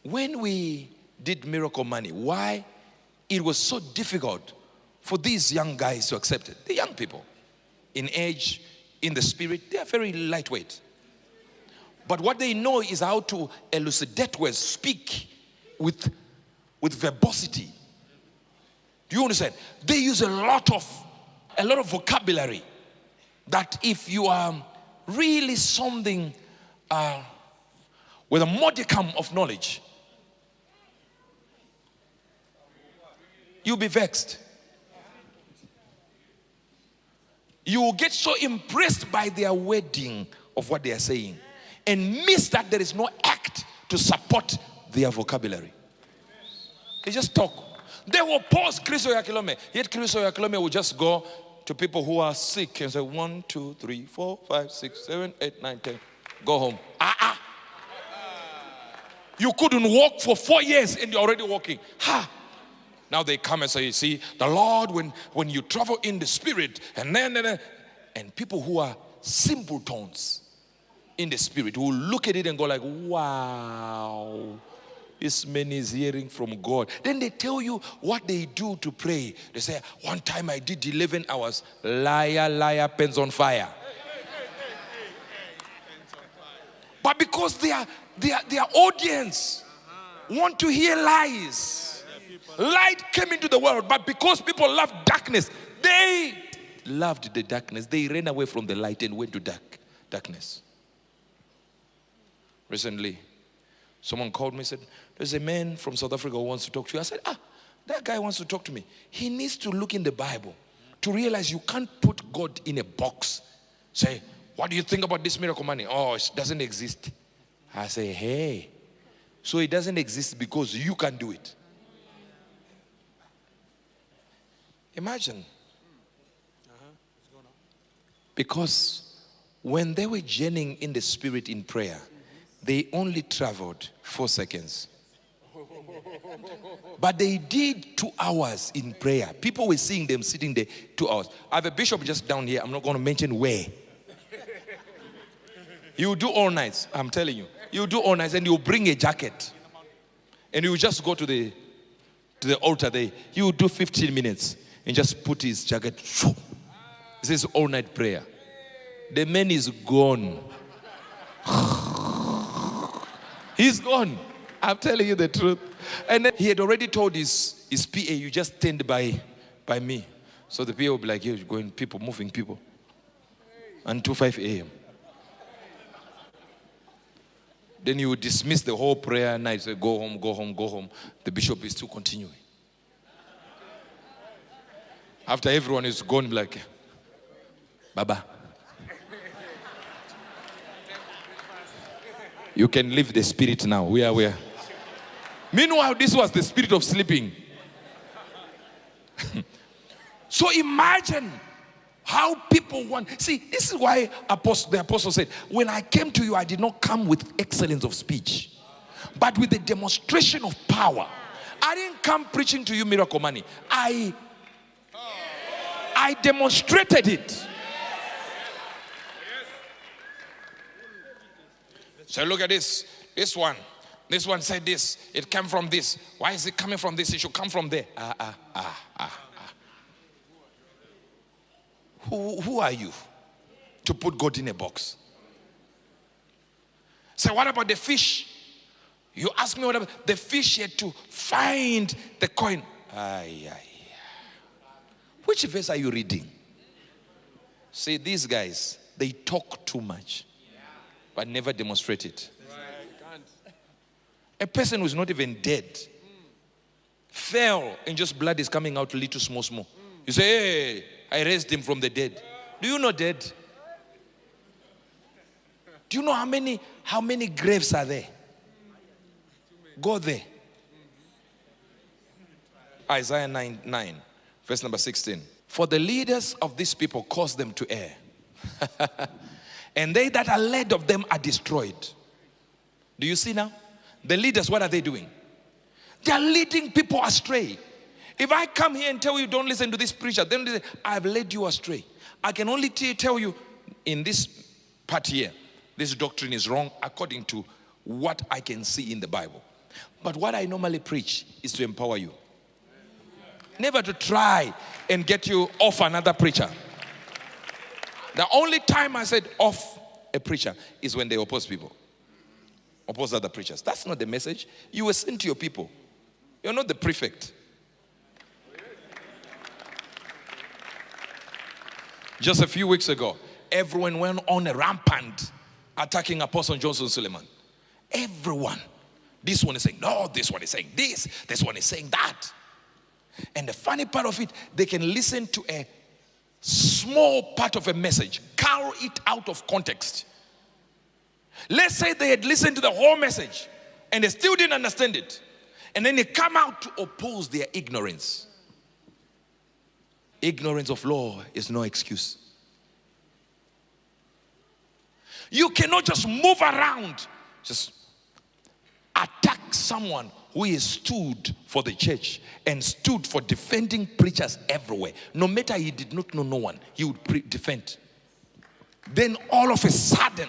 when we did Miracle Money, why it was so difficult for these young guys to accept it. The young people, in age, in the spirit, they are very lightweight. But what they know is how to elucidate words, speak with verbosity. Do you understand? They use a lot of vocabulary that if you are really something with a modicum of knowledge, you'll be vexed. You will get so impressed by their wording of what they are saying and miss that there is no act to support their vocabulary. They just talk. They will pause Kristo ya kilome. Yet Kristo ya kilome will just go to people who are sick and say 1, 2, 3, 4, 5, 6, 7, 8, 9, 10. Go home. You couldn't walk for 4 years and you're already walking. Now they come and say, you see, the Lord, when you travel in the spirit, and people who are simpletons in the spirit who look at it and go like, wow, this man is hearing from God. Then they tell you what they do to pray. They say, one time I did 11 hours. Liar, liar, pens on fire. But because their audience want to hear lies, light came into the world. But because people love darkness, they loved the darkness. They ran away from the light and went to darkness. Recently, someone called me and said, there's a man from South Africa who wants to talk to you. I said, that guy wants to talk to me. He needs to look in the Bible to realize you can't put God in a box. Say, what do you think about this miracle money? Oh, it doesn't exist. I say, hey, so it doesn't exist because you can do it. Imagine. Because when they were journeying in the spirit in prayer, they only traveled 4 seconds. But they did 2 hours in prayer. People were seeing them sitting there 2 hours. I have a bishop just down here. I'm not going to mention where. You do all nights, I'm telling you. You do all nights and you bring a jacket. And you just go to the altar there. You do 15 minutes and just put his jacket. This is all night prayer. The man is gone. He's gone. I'm telling you the truth. And then he had already told his PA, you just stand by me. So the PA will be like, you're going people, moving people. Until 5 a.m. Then you would dismiss the whole prayer night. Say, go home, go home, go home. The bishop is still continuing. After everyone is gone, like, Baba, you can leave the spirit now. We are where? Meanwhile, this was the spirit of sleeping. So imagine how people want. See, this is why the apostle said, when I came to you, I did not come with excellence of speech, but with a demonstration of power. I didn't come preaching to you miracle money. I demonstrated it. So look at this. This one said this. It came from this. Why is it coming from this? It should come from there. Who are you to put God in a box? So what about the fish? You ask me what about the fish had to find the coin. Which verse are you reading? See, these guys, they talk too much, but never demonstrate it. A person who's not even dead fell and just blood is coming out little small. You say, hey, I raised him from the dead. Do you know dead? Do you know how many graves are there? Go there. Isaiah 9, verse number 16. For the leaders of these people cause them to err. And they that are led of them are destroyed. Do you see now? The leaders, what are they doing? They are leading people astray. If I come here and tell you don't listen to this preacher, then they say, I've led you astray. I can only tell you in this part here, this doctrine is wrong according to what I can see in the Bible. But what I normally preach is to empower you. Never to try and get you off another preacher. The only time I said off a preacher is when they oppose people. Oppose other preachers. That's not the message. You were sent to your people. You're not the prefect. Just a few weeks ago, everyone went on a rampant attacking Apostle Johnson Suleiman. Everyone. This one is saying, no, this one is saying this one is saying that. And the funny part of it, they can listen to a small part of a message, carve it out of context. Let's say they had listened to the whole message and they still didn't understand it. And then they come out to oppose their ignorance. Ignorance of law is no excuse. You cannot just move around, just attack someone who has stood for the church and stood for defending preachers everywhere. No matter he did not know no one, he would defend. Then all of a sudden,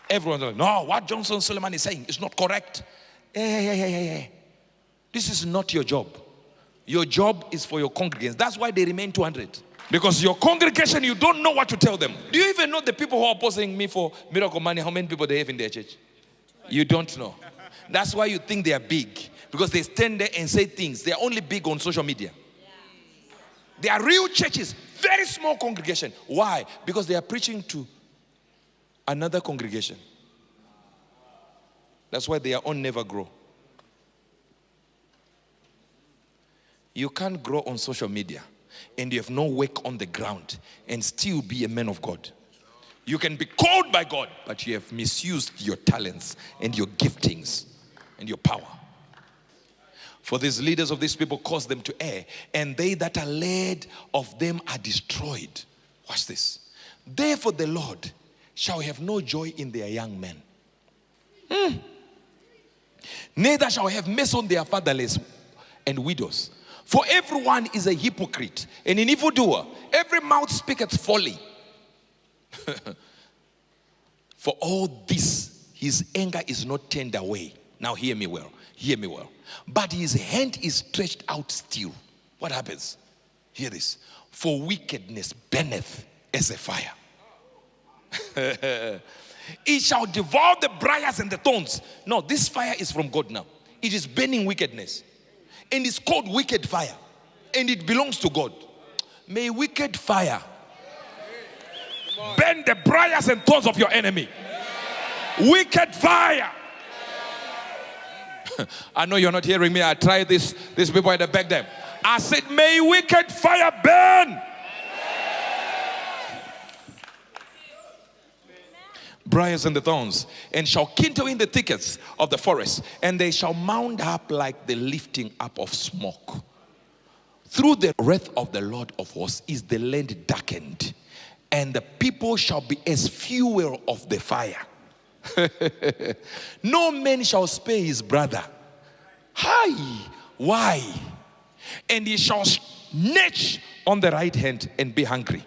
everyone's like, no, what Johnson Suleiman is saying is not correct. Hey. This is not your job. Your job is for your congregants. That's why they remain 200. Because your congregation, you don't know what to tell them. Do you even know the people who are opposing me for miracle money, how many people they have in their church? You don't know. That's why you think they are big. Because they stand there and say things. They are only big on social media. They are real churches, very small congregation. Why? Because they are preaching to another congregation. That's why their own never grow. You can't grow on social media and you have no work on the ground and still be a man of God. You can be called by God, but you have misused your talents and your giftings and your power. For these leaders of these people cause them to err, and they that are led of them are destroyed. Watch this. Therefore the Lord shall have no joy in their young men. Neither shall have mercy on their fatherless and widows. For everyone is a hypocrite and an evildoer. Every mouth speaketh folly. For all this, his anger is not turned away. Now hear me well. Hear me well. But his hand is stretched out still. What happens? Hear this. For wickedness burneth as a fire. It shall devour the briars and the thorns. No, this fire is from God now. It is burning wickedness. And it's called wicked fire. And it belongs to God. May wicked fire burn the briars and thorns of your enemy. Wicked fire. I know you're not hearing me. I tried this. These people at the back there. I said, may wicked fire burn. Briars and the thorns, and shall kindle in the thickets of the forest, and they shall mount up like the lifting up of smoke. Through the wrath of the Lord of hosts is the land darkened, and the people shall be as fuel of the fire. No man shall spare his brother. Hi, why? And he shall snatch on the right hand and be hungry,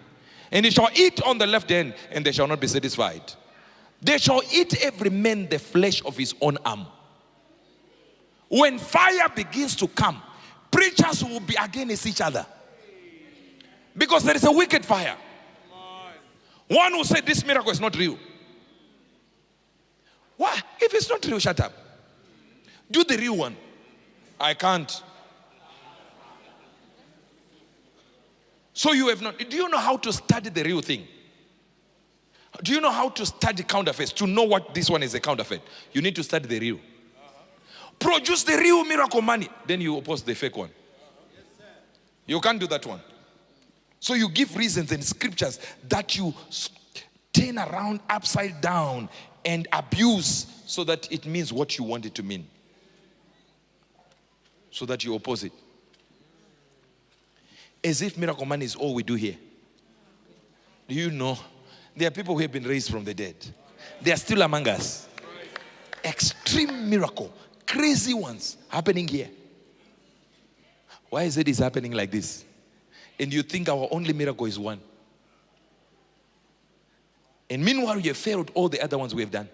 and he shall eat on the left hand, and they shall not be satisfied. They shall eat every man the flesh of his own arm. When fire begins to come, preachers will be against each other. Because there is a wicked fire. One will say this miracle is not real. Why? If it's not real, shut up. Do the real one. I can't. So you have not. Do you know how to study the real thing? Do you know how to study counterfeits? To know what this one is a counterfeit, you need to study the real. Produce the real miracle money. Then you oppose the fake one. You can't do that one. So you give reasons and scriptures that you turn around upside down and abuse so that it means what you want it to mean. So that you oppose it. As if miracle money is all we do here. Do you know? There are people who have been raised from the dead. They are still among us. Extreme miracle. Crazy ones happening here. Why is it happening like this? And you think our only miracle is one. And meanwhile, you have failed all the other ones we have done.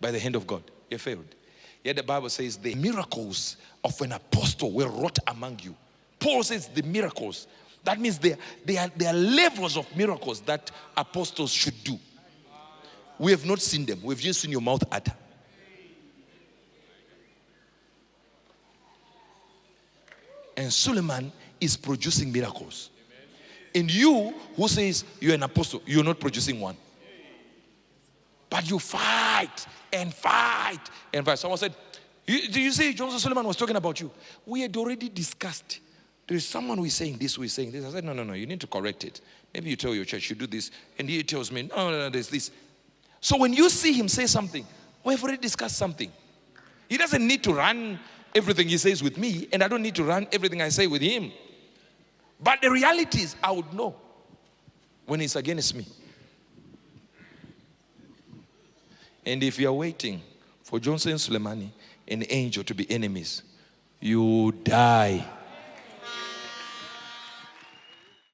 By the hand of God. You have failed. Yet the Bible says the miracles of an apostle were wrought among you. Paul says the miracles. That means there are levels of miracles that apostles should do. We have not seen them. We've just seen your mouth utter. And Suleiman is producing miracles. And you who says you're an apostle, you're not producing one. But you fight and fight and fight. Someone said, do you see Joseph Suleiman was talking about you? We had already discussed. There is someone who is saying this, who is saying this. I said, no, you need to correct it. Maybe you tell your church, you do this. And he tells me, no, there's this. So when you see him say something, we've already discussed something. He doesn't need to run everything he says with me, and I don't need to run everything I say with him. But the reality is, I would know when it's against me. And if you're waiting for Johnson, Suleimani, and Angel to be enemies, you die.